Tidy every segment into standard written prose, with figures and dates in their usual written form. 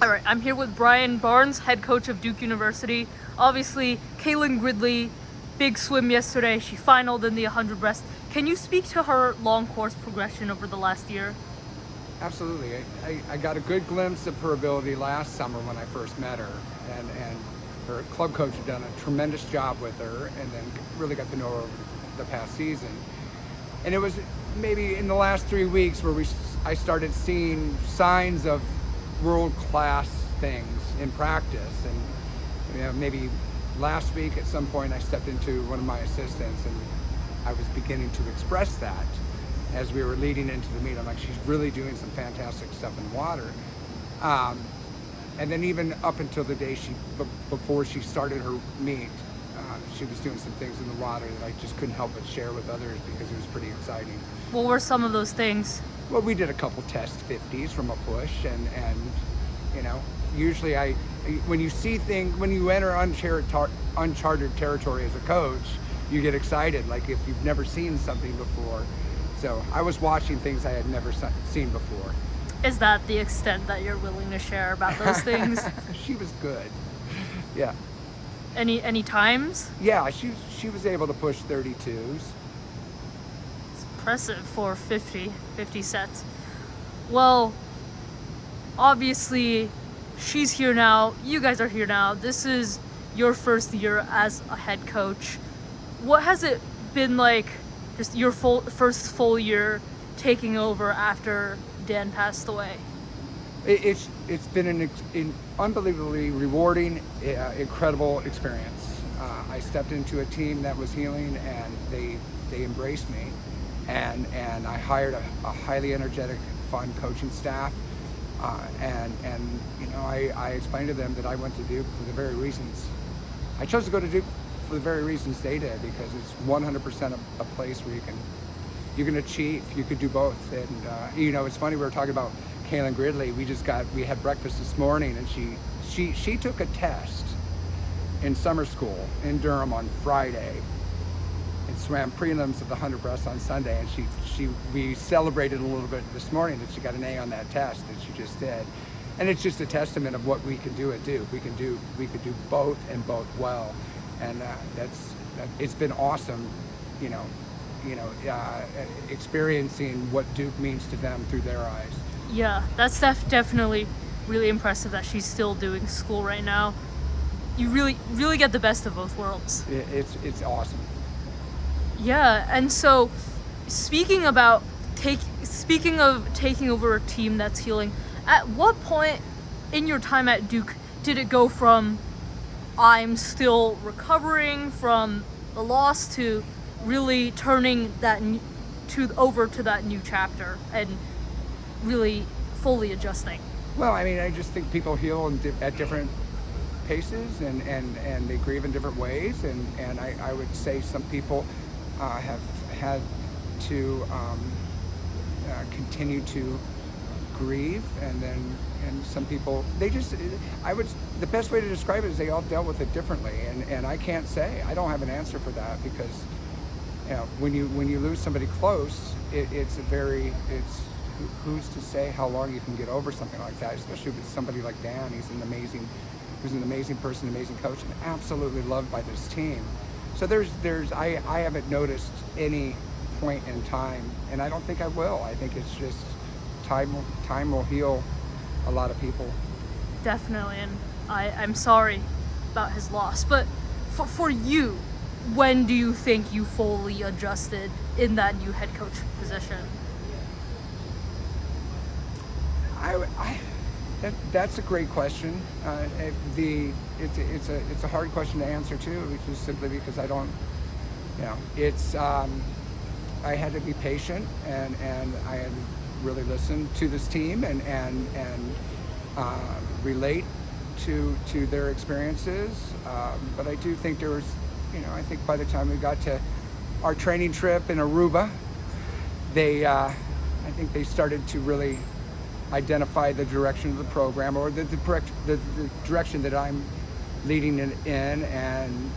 All right, I'm here with Brian Barnes, head coach of Duke University. Obviously, Kaylin Gridley, big swim yesterday. She finaled in the 100 breast. Can you speak to her long course progression over the last year? Absolutely. I got a good glimpse of her ability last summer when I first met her, and her club coach had done a tremendous job with her, and then really got to know her over the past season. And it was maybe in the last 3 weeks where I started seeing signs of world-class things in practice. And maybe last week at some point I stepped into one of my assistants, and I was beginning to express that as we were leading into the meet. I'm like, she's really doing some fantastic stuff in water. And then even up until the day before she started her meet, she was doing some things in the water that I just couldn't help but share with others because it was pretty exciting. What were some of those things? Well, we did a couple test 50s from a push, and usually when you enter uncharted territory as a coach, you get excited, like if you've never seen something before. So I was watching things I had never seen before. Is that the extent that you're willing to share about those things? She was good. Yeah. Any times? Yeah, she was able to push 32s. It's impressive for 50 sets. Well, obviously, she's here now. You guys are here now. This is your first year as a head coach. What has it been like, just your first full year taking over after Dan passed away? It's been an unbelievably rewarding, incredible experience. I stepped into a team that was healing, and they embraced me, and I hired a highly energetic, fun coaching staff, and I explained to them that I went to Duke for the very reasons I chose to go to Duke, for the very reasons they did, because it's 100% a place where you can achieve. You could do both. And it's funny, we were talking about Kaylin Gridley. We had breakfast this morning, and she took a test in summer school in Durham on Friday and swam prelims of the 100 breast on Sunday. And we celebrated a little bit this morning that she got an A on that test that she just did. And it's just a testament of what we can do at Duke. We could do both, and both well. And it's been awesome, experiencing what Duke means to them through their eyes. Yeah, that's definitely really impressive that she's still doing school right now. You really get the best of both worlds. It's awesome. Yeah, and so speaking of taking over a team that's healing, at what point in your time at Duke did it go from I'm still recovering from the loss to really turning that over to that new chapter and really fully adjusting? Well, I just think people heal at different paces, and they grieve in different ways, and I would say some people have had to continue to grieve, and some people, the best way to describe it is they all dealt with it differently, and I can't say, I don't have an answer for that, because when you lose somebody close, it's who's to say how long you can get over something like that, especially with somebody like Dan. He's an amazing person, amazing coach, and absolutely loved by this team. So I haven't noticed any point in time, and I don't think I will. I think it's just time will heal a lot of people. Definitely, and I'm sorry about his loss. But for you, when do you think you fully adjusted in that new head coach position? That's a great question. It's a hard question to answer too, just simply because I don't. I had to be patient, and I had to really listen to this team and relate to their experiences. But I do think there was, I think by the time we got to our training trip in Aruba, I think they started to really identify the direction of the program, or the direction that I'm leading it in, and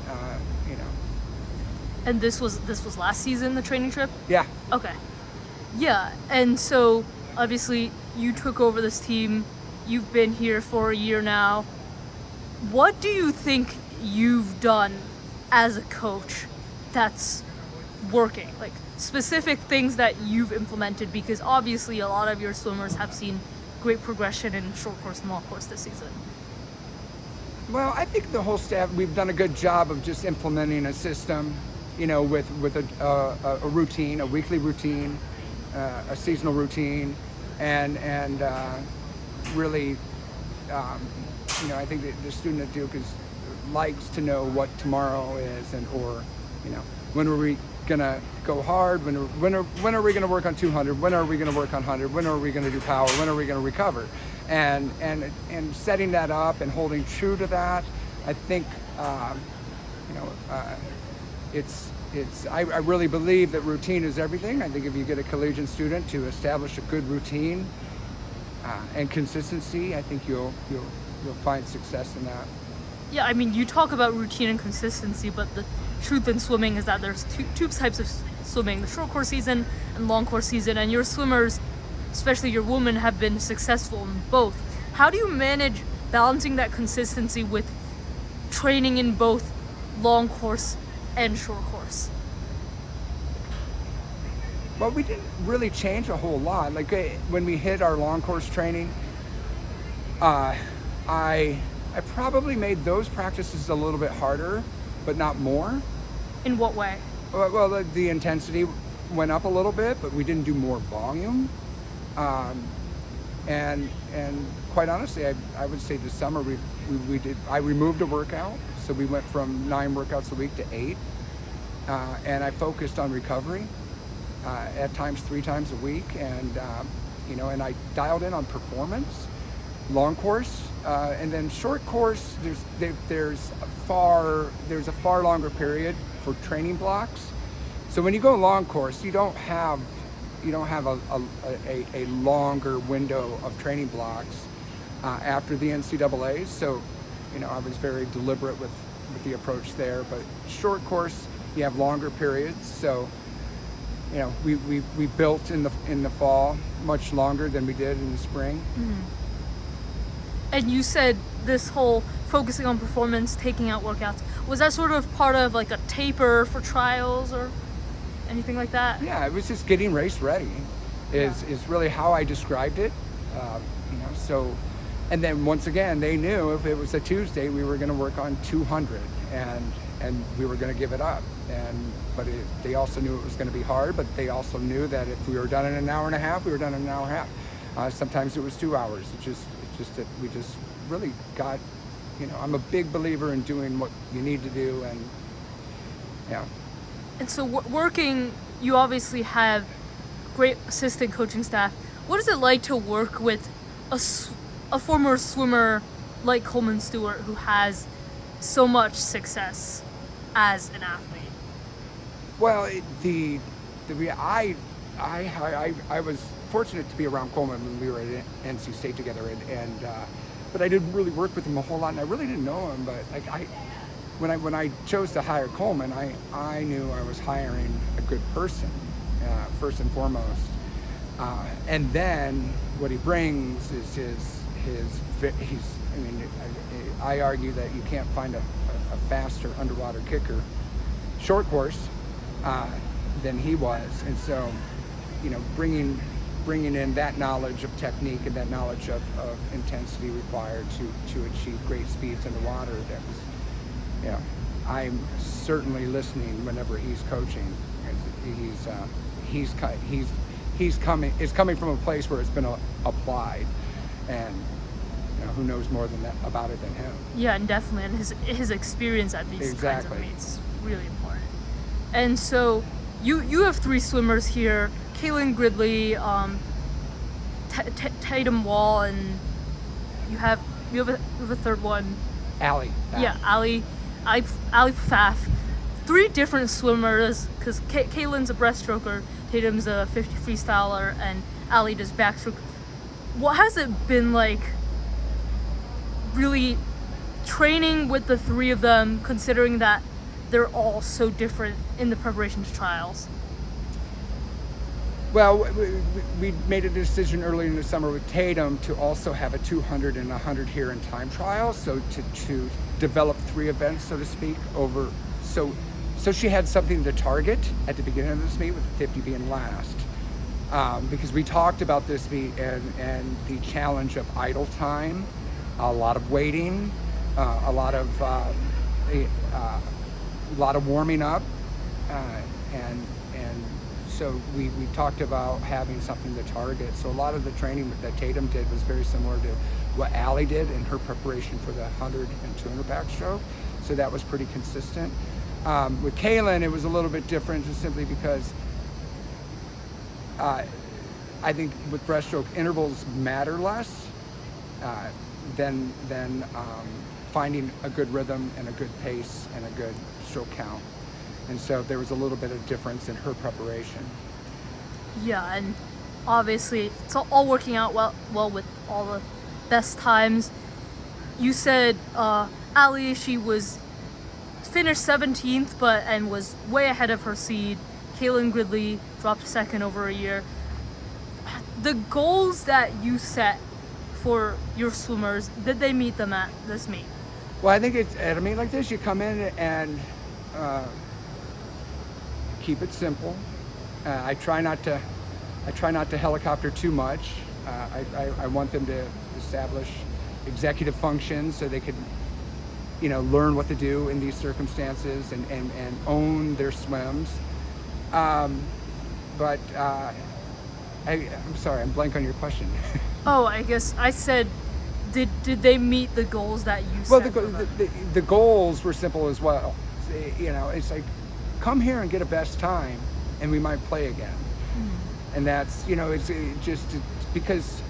And this was last season, the training trip? Yeah. Okay. Yeah, and so obviously you took over this team. you've been here for a year now. What do you think you've done as a coach that's working? Like specific things that you've implemented, because obviously a lot of your swimmers have seen great progression in short course and long course this season. Well, I think the whole staff, we've done a good job of just implementing a system, with a routine, a weekly routine, a seasonal routine, and really, I think that the student at Duke likes to know what tomorrow is, or when are we gonna go hard? When are we gonna work on 200? When are we gonna work on 100? When are we gonna do power? When are we gonna recover? And setting that up and holding true to that, I think, I really believe that routine is everything. I think if you get a collegiate student to establish a good routine and consistency, I think you'll find success in that. Yeah, I mean, you talk about routine and consistency, but the truth in swimming is that there's two types of swimming: the short course season and long course season, and your swimmers, especially your women, have been successful in both. How do you manage balancing that consistency with training in both long course and short course? Well, we didn't really change a whole lot. Like when we hit our long course training, I probably made those practices a little bit harder, but not more. In what way? Well, the intensity went up a little bit, but we didn't do more volume. And quite honestly, I would say this summer we did. I removed a workout, so we went from 9 workouts a week to 8, and I focused on recovery. At times 3 times a week, and and I dialed in on performance, long course, and then short course. There's a far longer period for training blocks. So when you go long course, you don't have a longer window of training blocks after the NCAAs. So I was very deliberate with the approach there. But short course, you have longer periods. So we built in the fall much longer than we did in the spring. Mm-hmm. And you said this whole focusing on performance, taking out workouts, was that sort of part of like a taper for trials or anything like that? Yeah, it was just getting race ready is really how I described it. So, and then once again, they knew if it was a Tuesday, we were going to work on 200 and we were going to give it up. But they also knew it was going to be hard, but they also knew that if we were done in an hour and a half, we were done in an hour and a half. Sometimes it was 2 hours. It's just that we just really got, I'm a big believer in doing what you need to do, and yeah. And so working, you obviously have great assistant coaching staff. What is it like to work with a former swimmer like Coleman Stewart, who has so much success as an athlete? Well, I was fortunate to be around Coleman when we were at NC State together, but I didn't really work with him a whole lot, and I really didn't know him. But when I chose to hire Coleman, I knew I was hiring a good person first and foremost, and then what he brings is I argue that you can't find a faster underwater kicker, short course, than he was, and so bringing in that knowledge of technique and that knowledge of intensity required to achieve great speeds in the water. That was, I'm certainly listening whenever he's coaching. He's coming from a place where it's been applied, and who knows more than that about it than him. Yeah, and definitely, and his experience at these kinds of meets is really important. And so you have 3 swimmers here: Kaylin Gridley, Tatum Wall, and you have a third one. Allie. Yeah, Ali Pfaff. 3 different swimmers, because Kaylin's a breaststroker, Tatum's a 50 freestyler, and Ali does backstroke. What has it been like really training with the 3 of them, considering that they're all so different in the preparation to trials? Well, we made a decision early in the summer with Tatum to also have a 200 and 100 here in time trial. So to develop 3 events, so to speak, over. So she had something to target at the beginning of this meet, with the 50 being last. Because we talked about this meet and the challenge of idle time, a lot of waiting, a lot of warming up, and so we talked about having something to target. So a lot of the training that Tatum did was very similar to what Allie did in her preparation for the 100 and 200 backstroke. So that was pretty consistent. With Kaylin, it was a little bit different, just simply because I think with breaststroke, intervals matter less than finding a good rhythm and a good pace and a good stroke count. And so there was a little bit of difference in her preparation. Yeah, and obviously it's all working out well with all the best times. You said Allie, she was finished 17th, and was way ahead of her seed. Kaylin Gridley dropped second over a year. The goals that you set for your swimmers, did they meet them at this meet? Well, I think it's at a meet like this, you come in and keep it simple. I try not to helicopter too much. I want them to establish executive functions so they could, learn what to do in these circumstances and own their swims. But I'm sorry, I'm blank on your question. Oh, I guess I said, did they meet the goals that you set? Well, the goals were simple as well. It's like, come here and get a best time, and we might play again. And that's, it's just because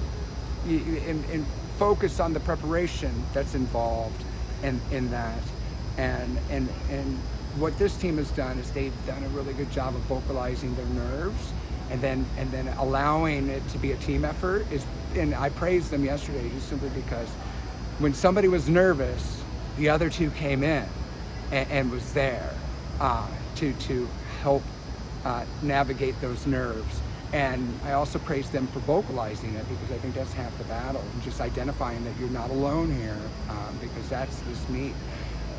and focus on the preparation that's involved in that. And what this team has done is they've done a really good job of vocalizing their nerves, and then allowing it to be a team effort. And I praised them yesterday just simply because when somebody was nervous, the other 2 came in and was there to help navigate those nerves. And I also praised them for vocalizing it, because I think that's half the battle, and just identifying that you're not alone here, because that's this meet.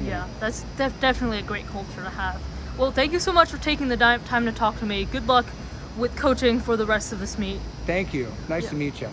Yeah, that's definitely a great culture to have. Well, thank you so much for taking the time to talk to me. Good luck with coaching for the rest of this meet. Thank you. Nice to meet you.